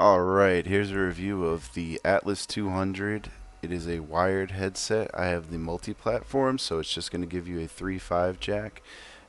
Alright, here's a review of the Atlas 200. It is a wired headset. I have the multi-platform, so it's just going to give you a 3.5 jack,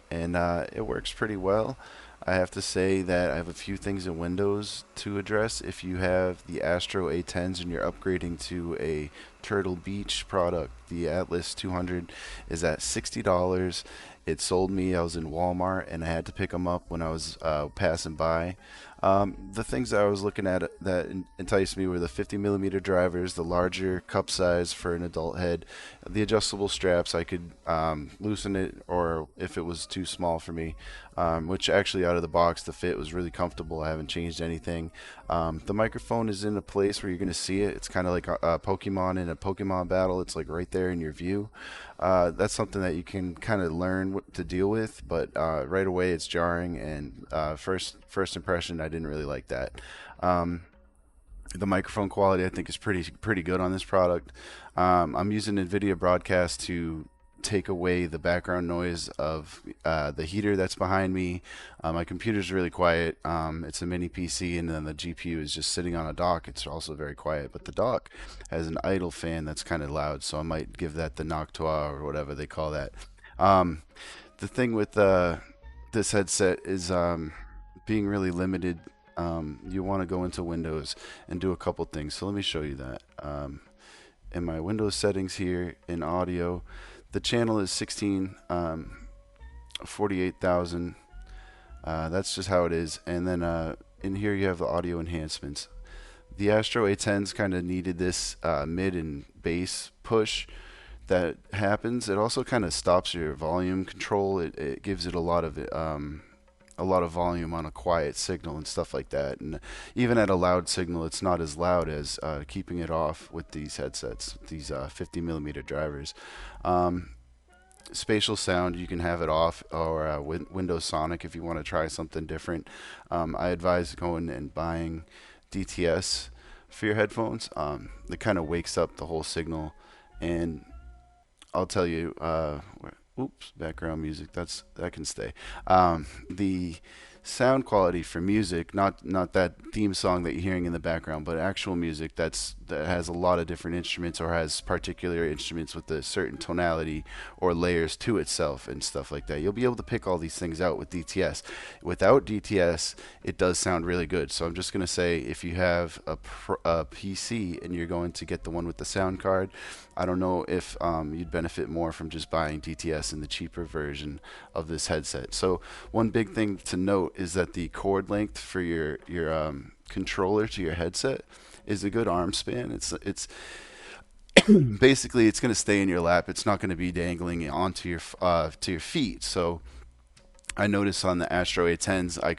and it works pretty well. I have to say that I have a few things in Windows to address. If you have the Astro A10s and you're upgrading to a Turtle Beach product, the Atlas 200 is at $60. It sold me. I was in Walmart and I had to pick them up when I was passing by. The things that I was looking at that enticed me were the 50 millimeter drivers, the larger cup size for an adult head, the adjustable straps. I could loosen it, or if it was too small for me, which actually out of the box the fit was really comfortable. I haven't changed anything. The microphone is in a place where you're going to see it. It's kind of like a Pokemon in a Pokemon battle. It's like right there in your view. That's something that you can kind of learn to deal with, but right away it's jarring. And first impression, I didn't really like that. Um, the microphone quality I think is pretty good on this product. I'm using NVIDIA Broadcast to take away the background noise of the heater that's behind me. My computer's really quiet. It's a mini PC, and then the GPU is just sitting on a dock. It's also very quiet, but the dock has an idle fan that's kind of loud, so I might give that the Noctua or whatever they call that. Um, the thing with this headset is being really limited. You want to go into Windows and do a couple things. So let me show you that. In my Windows settings here in audio, the channel is 16, 48,000. That's just how it is. And then in here you have the audio enhancements. The Astro A10s kind of needed this mid and bass push that happens. It also kind of stops your volume control. It gives it a lot of volume on a quiet signal and stuff like that. And even at a loud signal, it's not as loud as keeping it off with these headsets, these 50 millimeter drivers. Um, Spatial sound, you can have it off, or Windows Sonic if you want to try something different. I advise going and buying DTS for your headphones. It kind of wakes up the whole signal, and I'll tell you, oops, background music. That can stay. The sound quality for music, not that theme song that you're hearing in the background, but actual music that has a lot of different instruments, or has particular instruments with a certain tonality or layers to itself and stuff like that. You'll be able to pick all these things out with DTS. Without DTS, it does sound really good. So I'm just gonna say, if you have a PC and you're going to get the one with the sound card, I don't know if you'd benefit more from just buying DTS in the cheaper version of this headset. So one big thing to note is that the cord length for your controller to your headset is a good arm span. It's basically it's going to stay in your lap. It's not going to be dangling onto your to your feet. So I noticed on the Astro A10s, I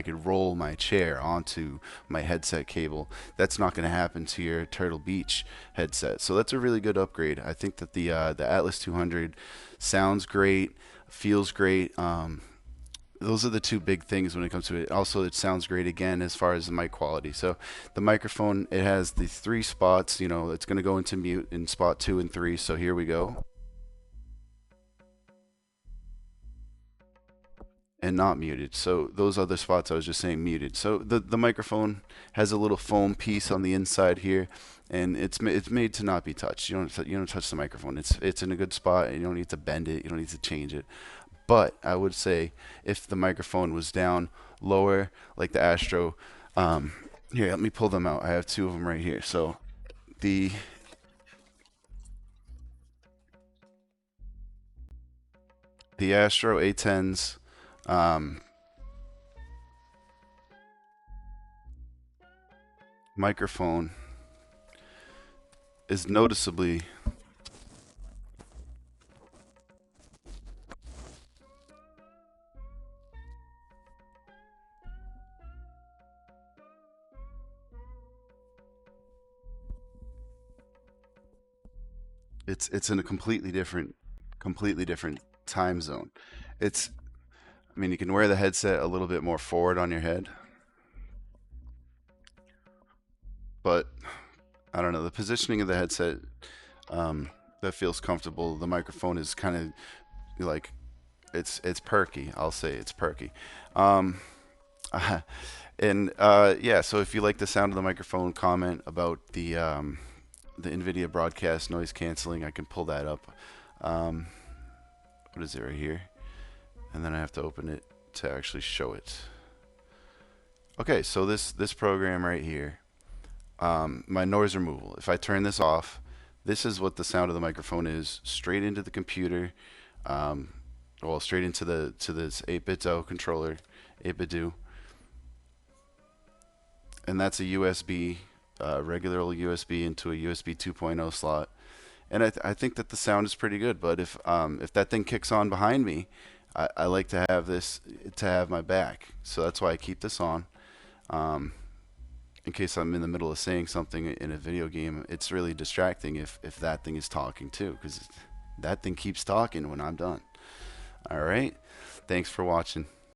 could roll my chair onto my headset cable. That's not going to happen to your Turtle Beach headset. So that's a really good upgrade. I think that the Atlas 200 sounds great, feels great. Those are the two big things when it comes to it. Also, it sounds great again as far as the mic quality. So the microphone, it has the three spots. You know, it's going to go into mute in spot 2 and 3. So here we go. And not muted. So those other spots I was just saying muted. So the microphone has a little foam piece on the inside here, and it's made to not be touched. You don't touch the microphone. It's in a good spot, and you don't need to bend it. You don't need to change it. But I would say if the microphone was down lower, like the Astro, um, here, let me pull them out. I have two of them right here. So the the Astro A10s. Um, Microphone is noticeably, it's in a completely different time zone. It's I mean, you can wear the headset a little bit more forward on your head, but I don't know, the positioning of the headset, that feels comfortable. The microphone is kind of like, it's perky. I'll say it's perky. Um, And yeah, so if you like the sound of the microphone, comment about the NVIDIA broadcast noise canceling. I can pull that up. Um, what is it right here? And then I have to open it to actually show it. Okay, so this program right here, my noise removal. If I turn this off, this is what the sound of the microphone is, straight into the computer. Um, well, straight into the to this 8-bit DO controller, 8-bit DO, and that's a USB, regular old USB into a USB 2.0 slot. And I think that the sound is pretty good. But if that thing kicks on behind me, I like to have this to have my back. So that's why I keep this on. Um, in case I'm in the middle of saying something in a video game, it's really distracting if that thing is talking too, because that thing keeps talking when I'm done. All right. Thanks for watching.